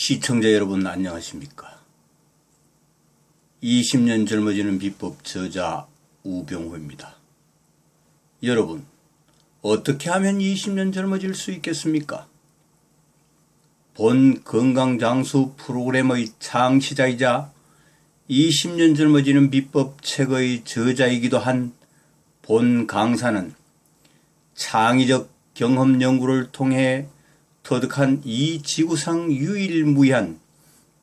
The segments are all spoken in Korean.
시청자 여러분 안녕하십니까. 20년 젊어지는 비법 저자 우병호입니다. 여러분, 어떻게 하면 20년 젊어질 수 있겠습니까? 본 건강장수 프로그램의 창시자이자 20년 젊어지는 비법 책의 저자이기도 한 본 강사는 창의적 경험 연구를 통해 터득한 이 지구상 유일무이한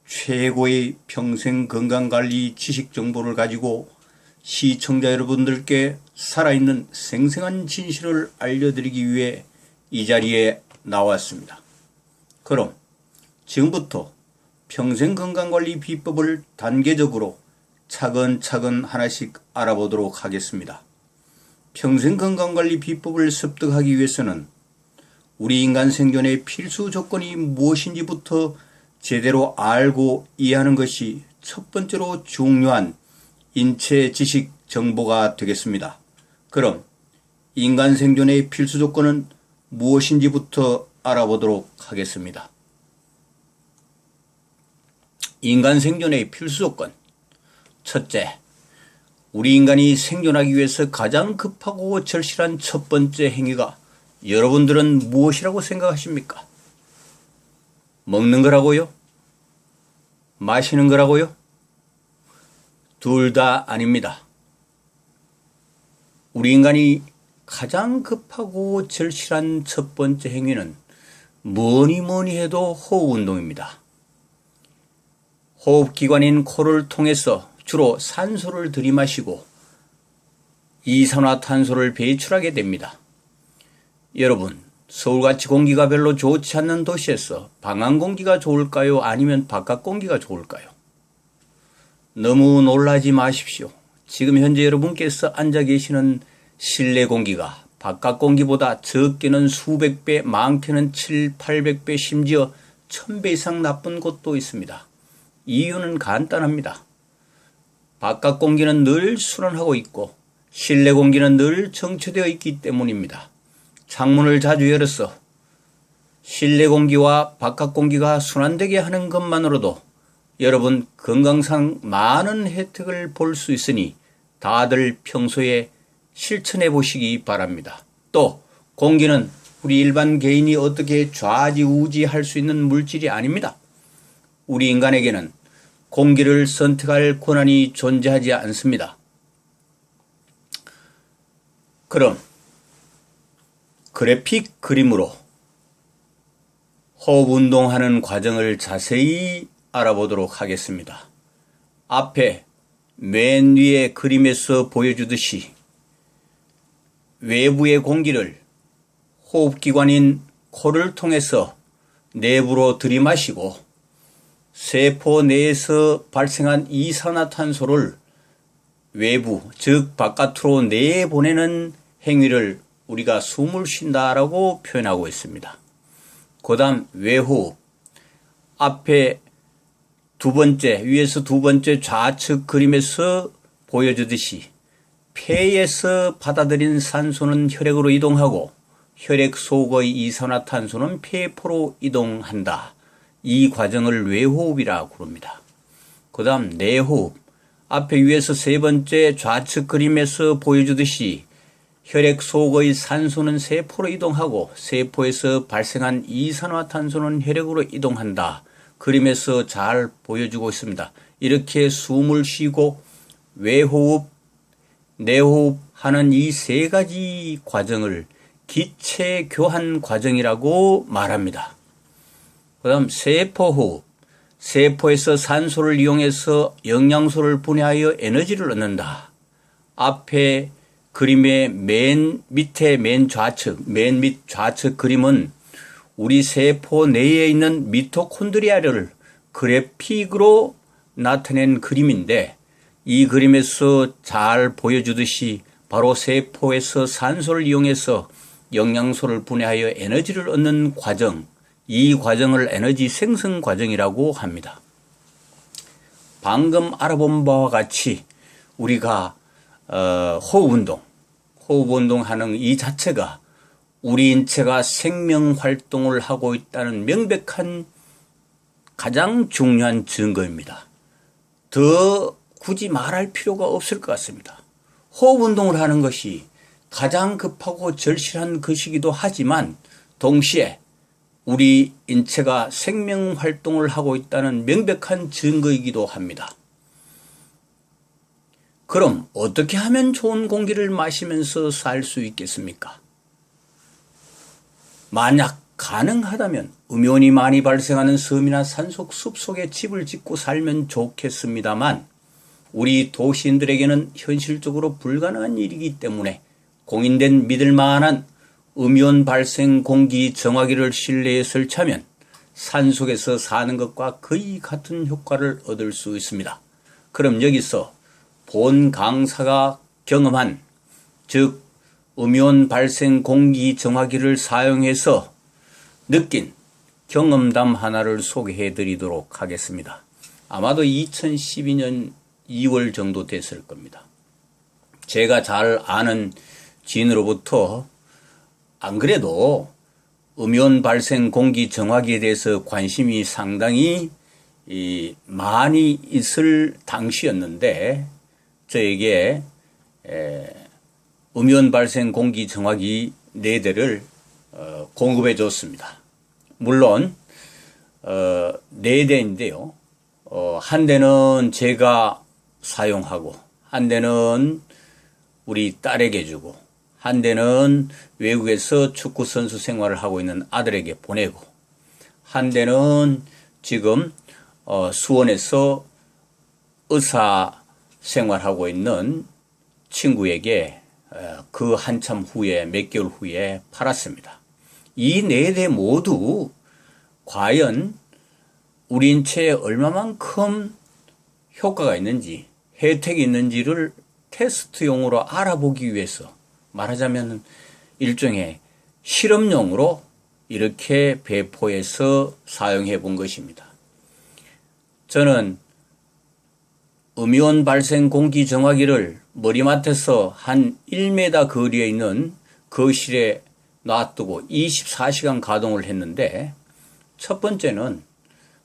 최고의 평생 건강관리 지식 정보를 가지고 시청자 여러분들께 살아있는 생생한 진실을 알려드리기 위해 이 자리에 나왔습니다. 그럼 지금부터 평생 건강관리 비법을 단계적으로 차근차근 하나씩 알아보도록 하겠습니다. 평생 건강관리 비법을 습득하기 위해서는 우리 인간 생존의 필수 조건이 무엇인지부터 제대로 알고 이해하는 것이 첫 번째로 중요한 인체 지식 정보가 되겠습니다. 그럼 인간 생존의 필수 조건은 무엇인지부터 알아보도록 하겠습니다. 인간 생존의 필수 조건. 첫째, 우리 인간이 생존하기 위해서 가장 급하고 절실한 첫 번째 행위가 여러분들은 무엇이라고 생각하십니까? 먹는 거라고요? 마시는 거라고요? 둘 다 아닙니다. 우리 인간이 가장 급하고 절실한 첫 번째 행위는 뭐니 해도 호흡 운동입니다. 호흡기관인 코를 통해서 주로 산소를 들이마시고 이산화탄소를 배출하게 됩니다. 여러분, 서울같이 공기가 별로 좋지 않는 도시에서 방안 공기가 좋을까요? 아니면 바깥 공기가 좋을까요? 너무 놀라지 마십시오. 지금 현재 여러분께서 앉아 계시는 실내 공기가 바깥 공기보다 적게는 수백 배, 많게는 700~800배, 심지어 1000배 이상 나쁜 곳도 있습니다. 이유는 간단합니다. 바깥 공기는 늘 순환하고 있고 실내 공기는 늘 정체되어 있기 때문입니다. 창문을 자주 열어서 실내 공기와 바깥 공기가 순환되게 하는 것만으로도 여러분 건강상 많은 혜택을 볼 수 있으니 다들 평소에 실천해 보시기 바랍니다. 또 공기는 우리 일반 개인이 어떻게 좌지우지할 수 있는 물질이 아닙니다. 우리 인간에게는 공기를 선택할 권한이 존재하지 않습니다. 그럼 그래픽 그림으로 호흡 운동하는 과정을 자세히 알아보도록 하겠습니다. 앞에 맨 위에 그림에서 보여주듯이 외부의 공기를 호흡기관인 코를 통해서 내부로 들이마시고 세포 내에서 발생한 이산화탄소를 외부, 즉 바깥으로 내보내는 행위를 우리가 숨을 쉰다라고 표현하고 있습니다. 그 다음 외호흡. 앞에 위에서 두 번째 좌측 그림에서 보여주듯이 폐에서 받아들인 산소는 혈액으로 이동하고 혈액 속의 이산화탄소는 폐포로 이동한다. 이 과정을 외호흡이라고 부릅니다. 그 다음 내호흡. 앞에 위에서 세 번째 좌측 그림에서 보여주듯이 혈액 속의 산소는 세포로 이동하고 세포에서 발생한 이산화탄소는 혈액으로 이동한다. 그림에서 잘 보여주고 있습니다. 이렇게 숨을 쉬고 외호흡, 내호흡 하는 이 세 가지 과정을 기체 교환 과정이라고 말합니다. 그 다음 세포호흡. 세포에서 산소를 이용해서 영양소를 분해하여 에너지를 얻는다. 앞에 그림의 맨 밑에 맨 밑 좌측 그림은 우리 세포 내에 있는 미토콘드리아를 그래픽으로 나타낸 그림인데 이 그림에서 잘 보여주듯이 바로 세포에서 산소를 이용해서 영양소를 분해하여 에너지를 얻는 과정, 이 과정을 에너지 생성 과정이라고 합니다. 방금 알아본 바와 같이 우리가 호흡운동하는 이 자체가 우리 인체가 생명활동을 하고 있다는 명백한 가장 중요한 증거입니다. 더 굳이 말할 필요가 없을 것 같습니다. 호흡 운동을 하는 것이 가장 급하고 절실한 것이기도 하지만 동시에 우리 인체가 생명 활동을 하고 있다는 명백한 증거이기도 합니다. 그럼 어떻게 하면 좋은 공기를 마시면서 살 수 있겠습니까? 만약 가능하다면 음이온이 많이 발생하는 섬이나 산속 숲속에 집을 짓고 살면 좋겠습니다만 우리 도시인들에게는 현실적으로 불가능한 일이기 때문에 공인된 믿을 만한 음이온 발생 공기 정화기를 실내에 설치하면 산속에서 사는 것과 거의 같은 효과를 얻을 수 있습니다. 그럼 여기서 본 강사가 경험한 즉 음이온 발생 공기 정화기를 사용해서 느낀 경험담 하나를 소개해 드리도록 하겠습니다. 아마도 2012년 2월 정도 됐을 겁니다. 제가 잘 아는 지인으로부터 안 그래도 음이온 발생 공기 정화기에 대해서 관심이 상당히 많이 있을 당시였는데 저에게 음이온 발생 공기 정화기 4대를 공급해 줬습니다. 물론 4대인데요. 한 대는 제가 사용하고 한 대는 우리 딸에게 주고 한 대는 외국에서 축구 선수 생활을 하고 있는 아들에게 보내고 한 대는 지금 수원에서 의사 생활하고 있는 친구에게 그 한참 후에 몇 개월 후에 팔았습니다. 이 4대 모두 과연 우리 인체에 얼마만큼 효과가 있는지 혜택이 있는지를 테스트용으로 알아보기 위해서 말하자면 일종의 실험용으로 이렇게 배포해서 사용해 본 것입니다. 저는 음이온 발생 공기 정화기를 머리맡에서 한 1m 거리에 있는 거실에 놔두고 24시간 가동을 했는데 첫 번째는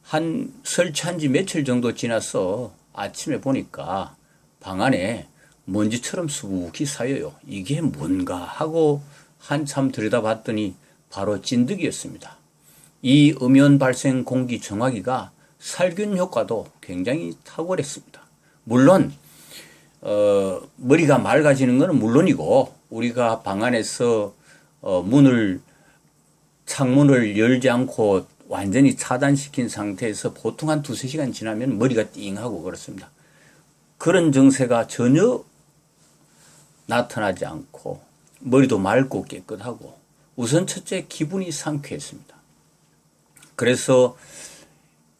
한 설치한 지 며칠 정도 지나서 아침에 보니까 방 안에 먼지처럼 수북이 쌓여요. 이게 뭔가 하고 한참 들여다봤더니 바로 찐득이었습니다. 이 음이온 발생 공기 정화기가 살균 효과도 굉장히 탁월했습니다. 물론 머리가 맑아지는 것은 물론이고 우리가 방 안에서 창문을 열지 않고 완전히 차단시킨 상태에서 보통 한 2-3시간 지나면 머리가 띵하고 그렇습니다. 그런 증세가 전혀 나타나지 않고 머리도 맑고 깨끗하고 우선 첫째 기분이 상쾌했습니다. 그래서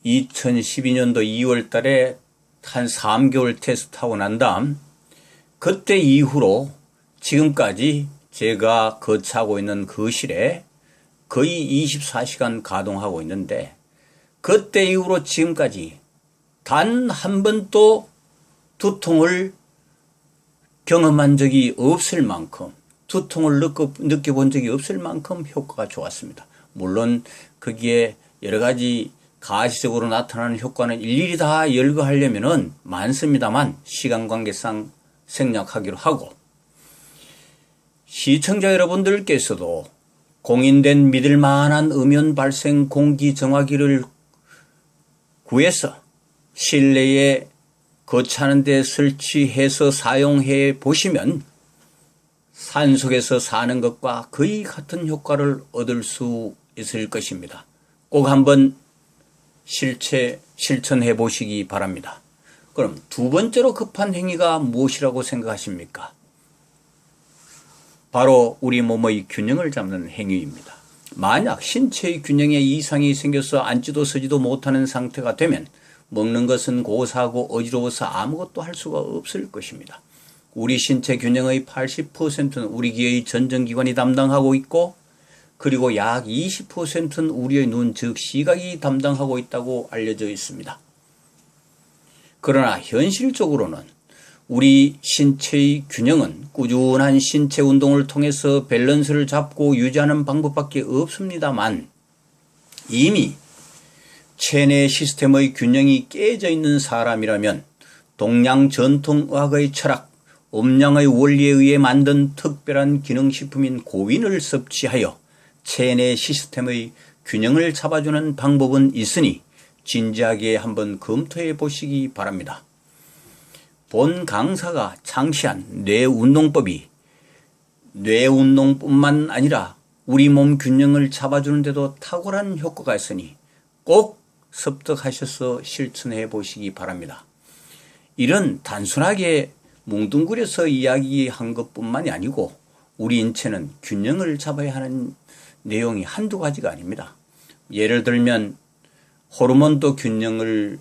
2012년도 2월 달에 한 3개월 테스트하고 난 다음 그때 이후로 지금까지 제가 거처하고 있는 거실에 거의 24시간 가동하고 있는데 그때 이후로 지금까지 단 한 번도 두통을 경험한 적이 없을 만큼 두통을 느껴본 적이 없을 만큼 효과가 좋았습니다. 물론 거기에 여러 가지 가시적으로 나타나는 효과는 일일이 다 열거하려면 많습니다만 시간 관계상 생략하기로 하고 시청자 여러분들께서도 공인된 믿을 만한 음이온 발생 공기 정화기를 구해서 실내에 거처하는 데 설치해서 사용해 보시면 산속에서 사는 것과 거의 같은 효과를 얻을 수 있을 것입니다. 꼭 한번 실천해 보시기 바랍니다. 그럼 두 번째로 급한 행위가 무엇이라고 생각하십니까? 바로 우리 몸의 균형을 잡는 행위입니다. 만약 신체의 균형에 이상이 생겨서 앉지도 서지도 못하는 상태가 되면 먹는 것은 고사하고 어지러워서 아무것도 할 수가 없을 것입니다. 우리 신체 균형의 80%는 우리 기의 전정기관이 담당하고 있고 그리고 약 20%는 우리의 눈, 즉 시각이 담당하고 있다고 알려져 있습니다. 그러나 현실적으로는 우리 신체의 균형은 꾸준한 신체 운동을 통해서 밸런스를 잡고 유지하는 방법밖에 없습니다만 이미 체내 시스템의 균형이 깨져 있는 사람이라면 동양 전통의학의 철학, 음양의 원리에 의해 만든 특별한 기능식품인 고윈을 섭취하여 체내 시스템의 균형을 잡아주는 방법은 있으니 진지하게 한번 검토해 보시기 바랍니다. 본 강사가 창시한 뇌운동법이 뇌운동뿐만 아니라 우리 몸 균형을 잡아주는 데도 탁월한 효과가 있으니 꼭 습득하셔서 실천해 보시기 바랍니다. 이런 단순하게 뭉뚱그려서 이야기한 것뿐만이 아니고 우리 인체는 균형을 잡아야 하는 내용이 한두 가지가 아닙니다. 예를 들면 호르몬도 균형을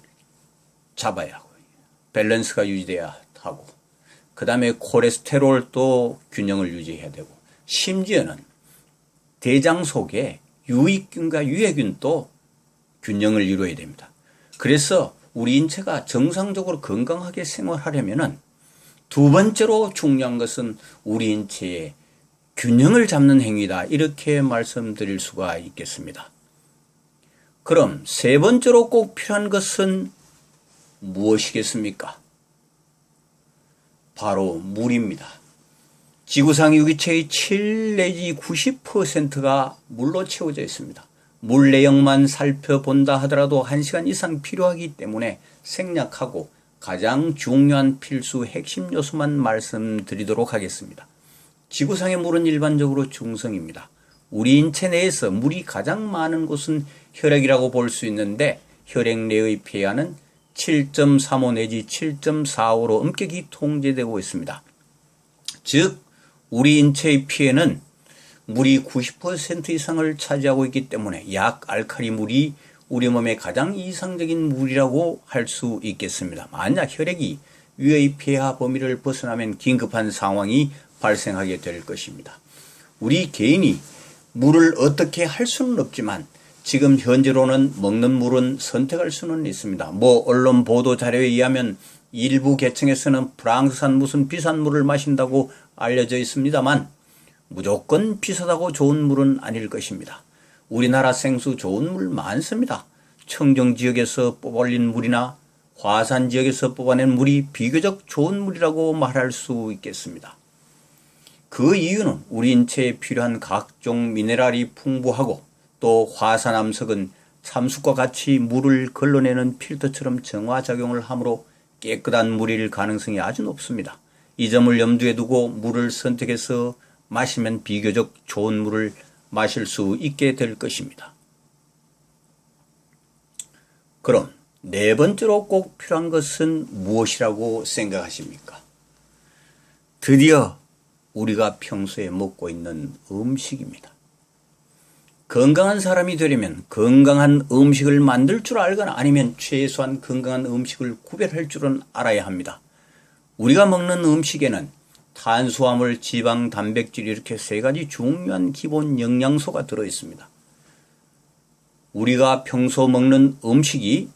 잡아야 하고 밸런스가 유지돼야 하고 그 다음에 콜레스테롤도 균형을 유지해야 되고 심지어는 대장 속에 유익균과 유해균도 균형을 이루어야 됩니다. 그래서 우리 인체가 정상적으로 건강하게 생활하려면은 두 번째로 중요한 것은 우리 인체의 균형을 잡는 행위다. 이렇게 말씀드릴 수가 있겠습니다. 그럼 세 번째로 꼭 필요한 것은 무엇이겠습니까? 바로 물입니다. 지구상 유기체의 7 내지 90%가 물로 채워져 있습니다. 물 내역만 살펴본다 하더라도 1시간 이상 필요하기 때문에 생략하고 가장 중요한 필수 핵심 요소만 말씀드리도록 하겠습니다. 지구상의 물은 일반적으로 중성입니다. 우리 인체 내에서 물이 가장 많은 곳은 혈액이라고 볼 수 있는데 혈액 내의 pH는 7.35 내지 7.45로 엄격히 통제되고 있습니다. 즉 우리 인체의 pH는 물이 90% 이상을 차지하고 있기 때문에 약알칼리 물이 우리 몸의 가장 이상적인 물이라고 할 수 있겠습니다. 만약 혈액이 위의 pH 범위를 벗어나면 긴급한 상황이 발생하게 될 것입니다. 우리 개인이 물을 어떻게 할 수는 없지만 지금 현재로는 먹는 물은 선택할 수는 있습니다. 언론 보도 자료에 의하면 일부 계층에서는 프랑스산 무슨 비싼 물을 마신다고 알려져 있습니다만 무조건 비싸다고 좋은 물은 아닐 것입니다. 우리나라 생수 좋은 물 많습니다. 청정 지역에서 뽑아올린 물이나 화산 지역에서 뽑아낸 물이 비교적 좋은 물이라고 말할 수 있겠습니다. 그 이유는 우리 인체에 필요한 각종 미네랄이 풍부하고 또 화산암석은 참숯과 같이 물을 걸러내는 필터처럼 정화작용을 하므로 깨끗한 물일 가능성이 아주 높습니다. 이 점을 염두에 두고 물을 선택해서 마시면 비교적 좋은 물을 마실 수 있게 될 것입니다. 그럼 네 번째로 꼭 필요한 것은 무엇이라고 생각하십니까? 드디어 우리가 평소에 먹고 있는 음식입니다. 건강한 사람이 되려면 건강한 음식을 만들 줄 알거나 아니면 최소한 건강한 음식을 구별할 줄은 알아야 합니다. 우리가 먹는 음식에는 탄수화물, 지방, 단백질 이렇게 세 가지 중요한 기본 영양소가 들어있습니다. 우리가 평소 먹는 음식이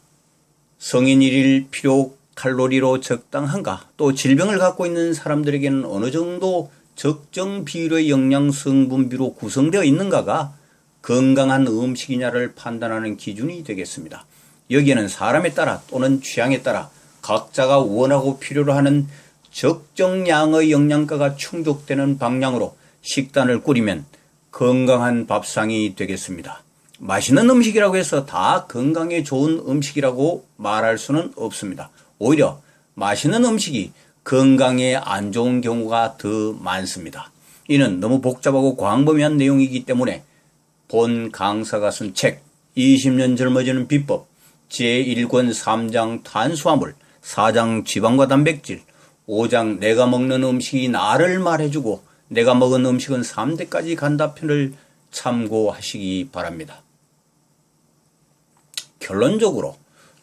성인 일일 필요 칼로리로 적당한가, 또 질병을 갖고 있는 사람들에게는 어느 정도 적정 비율의 영양 성분비로 구성되어 있는가가 건강한 음식이냐를 판단하는 기준이 되겠습니다. 여기에는 사람에 따라 또는 취향에 따라 각자가 원하고 필요로 하는 적정량의 영양가가 충족되는 방향으로 식단을 꾸리면 건강한 밥상이 되겠습니다. 맛있는 음식이라고 해서 다 건강에 좋은 음식이라고 말할 수는 없습니다. 오히려 맛있는 음식이 건강에 안 좋은 경우가 더 많습니다. 이는 너무 복잡하고 광범위한 내용이기 때문에 본 강사가 쓴 책 20년 젊어지는 비법 제1권 3장 탄수화물, 4장 지방과 단백질, 5장 내가 먹는 음식이 나를 말해주고 내가 먹은 음식은 3대까지 간다 편을 참고하시기 바랍니다. 결론적으로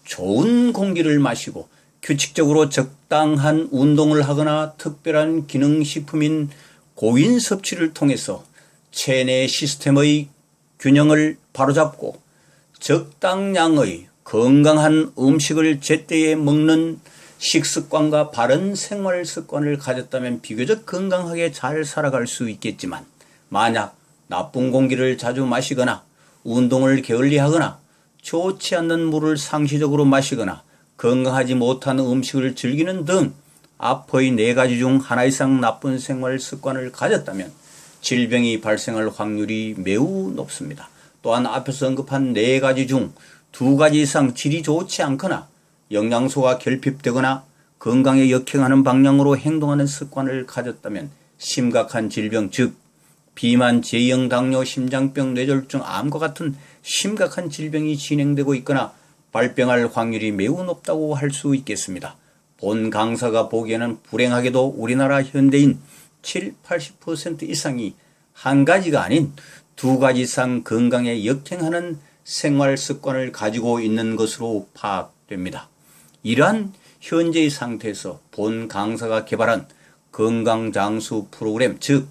좋은 공기를 마시고 규칙적으로 적당한 운동을 하거나 특별한 기능식품인 고인 섭취를 통해서 체내 시스템의 균형을 바로잡고 적당량의 건강한 음식을 제때에 먹는 식습관과 바른 생활 습관을 가졌다면 비교적 건강하게 잘 살아갈 수 있겠지만 만약 나쁜 공기를 자주 마시거나 운동을 게을리하거나 좋지 않는 물을 상시적으로 마시거나 건강하지 못한 음식을 즐기는 등 앞의 4가지 중 하나 이상 나쁜 생활 습관을 가졌다면 질병이 발생할 확률이 매우 높습니다. 또한 앞에서 언급한 4가지 중 2가지 이상 질이 좋지 않거나 영양소가 결핍되거나 건강에 역행하는 방향으로 행동하는 습관을 가졌다면 심각한 질병, 즉 비만, 제형 당뇨, 심장병, 뇌졸중, 암과 같은 심각한 질병이 진행되고 있거나 발병할 확률이 매우 높다고 할 수 있겠습니다. 본 강사가 보기에는 불행하게도 우리나라 현대인 70~80% 이상이 한 가지가 아닌 2가지 이상 건강에 역행하는 생활 습관을 가지고 있는 것으로 파악됩니다. 이러한 현재의 상태에서 본 강사가 개발한 건강장수 프로그램, 즉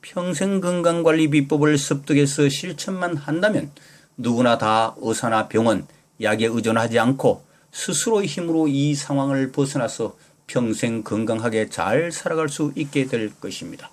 평생건강관리 비법을 습득해서 실천만 한다면 누구나 다 의사나 병원, 약에 의존하지 않고 스스로의 힘으로 이 상황을 벗어나서 평생 건강하게 잘 살아갈 수 있게 될 것입니다.